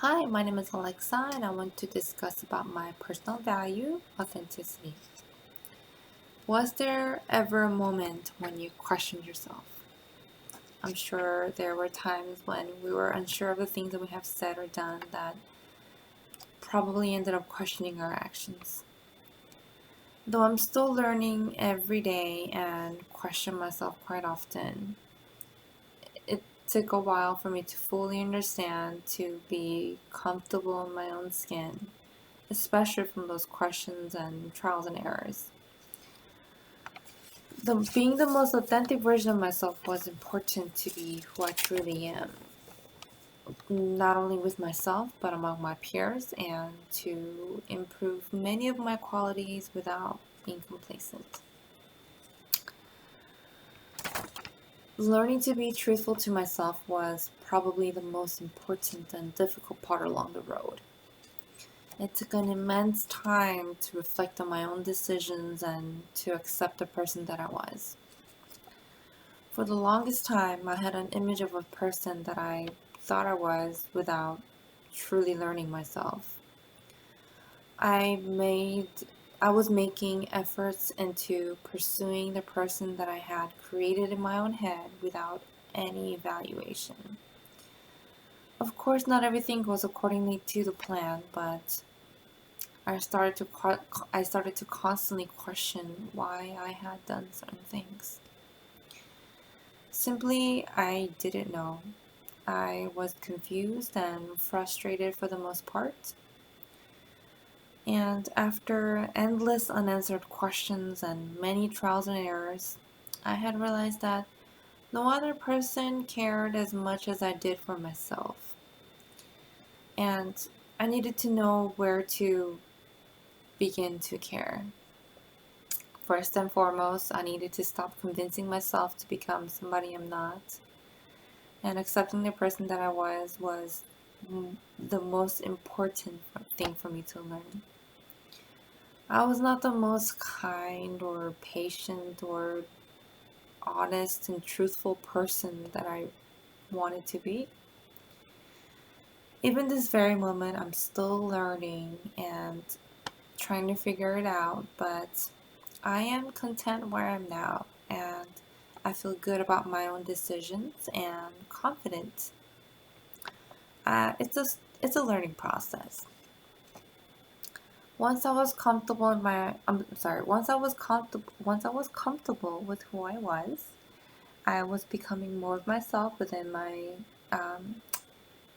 Hi, my name is Alexa and I want to discuss about my personal value, authenticity. Was there ever a moment when you questioned yourself? I'm sure there were times when we were unsure of the things that we have said or done that probably ended up questioning our actions. Though I'm still learning every day and question myself quite often, it took a while for me to fully understand, to be comfortable in my own skin, especially from those questions and trials and errors. Being the most authentic version of myself was important to be who I truly am, not only with myself but among my peers, and to improve many of my qualities without being complacent. Learning to be truthful to myself was probably the most important and difficult part along the road. It took an immense time to reflect on my own decisions and to accept the person that I was. For the longest time, I had an image of a person that I thought I was without truly learning myself. I made I was making efforts into pursuing the person that I had created in my own head without any evaluation. Of course, not everything goes accordingly to the plan, but I started to constantly question why I had done certain things. Simply, I didn't know. I was confused and frustrated for the most part. And after endless unanswered questions and many trials and errors, I had realized that no other person cared as much as I did for myself. And I needed to know where to begin to care. First and foremost, I needed to stop convincing myself to become somebody I'm not. And accepting the person that I was the most important thing for me to learn. I was not the most kind or patient or honest and truthful person that I wanted to be. Even this very moment, I'm still learning and trying to figure it out, but I am content where I'm now, and I feel good about my own decisions and confident. It's a learning process. Once I was comfortable in my, I'm sorry, once I was comfortable with who I was becoming more of myself within um,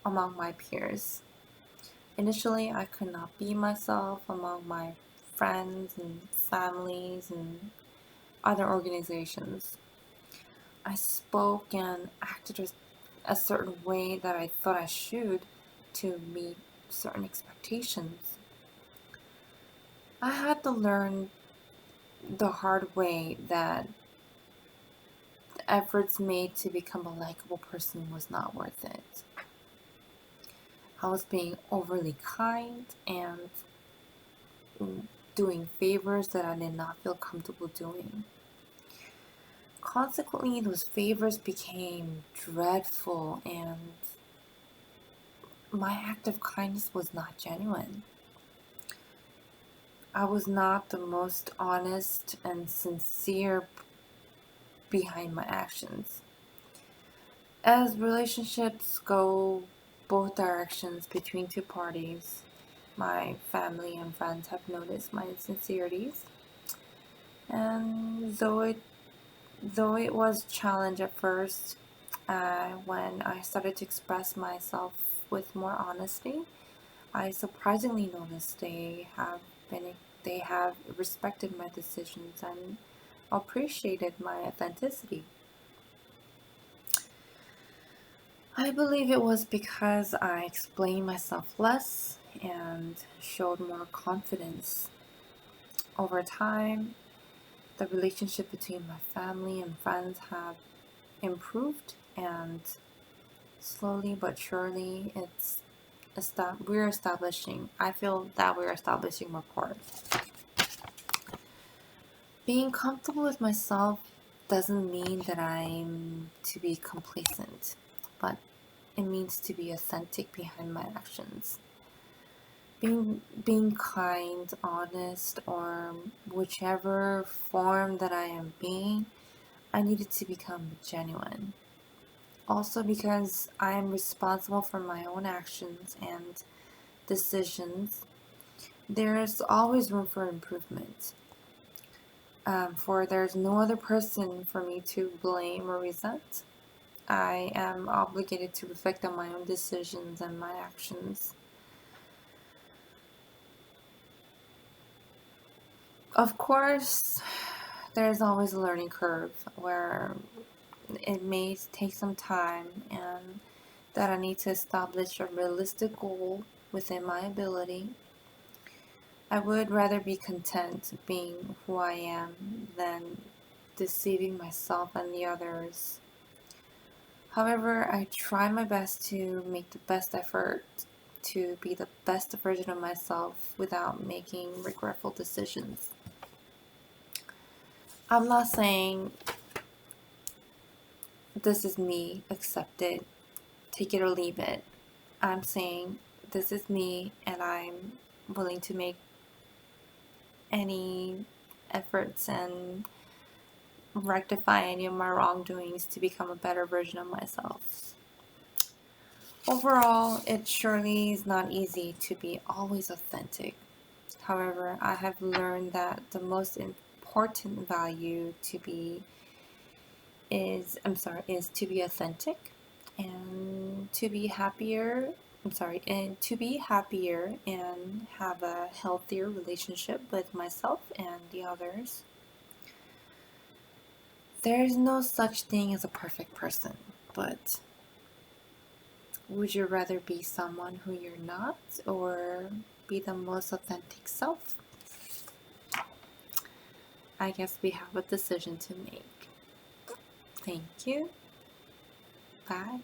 among my peers. Initially, I could not be myself among my friends and families and other organizations. I spoke and acted a certain way that I thought I should to meet certain expectations. I had to learn the hard way that the efforts made to become a likable person was not worth it. I was being overly kind and doing favors that I did not feel comfortable doing. Consequently, those favors became dreadful, and my act of kindness was not genuine. I was not the most honest and sincere behind my actions. As relationships go both directions between two parties, my family and friends have noticed my insincerities, and though it was a challenge at first, when I started to express myself with more honesty, I surprisingly noticed been they have respected my decisions and appreciated my authenticity. I believe it was because I explained myself less and showed more confidence. Over time, the relationship between my family and friends have improved, and slowly but surely I feel that we're establishing rapport. Being comfortable with myself doesn't mean that I'm to be complacent, but it means to be authentic behind my actions. Being kind, honest, or whichever form that I am being, I needed to become genuine. Also because I am responsible for my own actions and decisions, there's always room for improvement. For there's no other person for me to blame or resent. I am obligated to reflect on my own decisions and my actions. Of course, there's always a learning curve where it may take some time and that I need to establish a realistic goal within my ability. I would rather be content being who I am than deceiving myself and the others. However, I try my best to make the best effort to be the best version of myself without making regretful decisions. I'm not saying this is me, accept it, take it or leave it. I'm saying this is me and I'm willing to make any efforts and rectify any of my wrongdoings to become a better version of myself. Overall, it surely is not easy to be always authentic. However, I have learned that the most important value is to be authentic and to be happier. And to be happier and have a healthier relationship with myself and the others. There is no such thing as a perfect person, but would you rather be someone who you're not or be the most authentic self? I guess we have a decision to make. Thank you. Bye.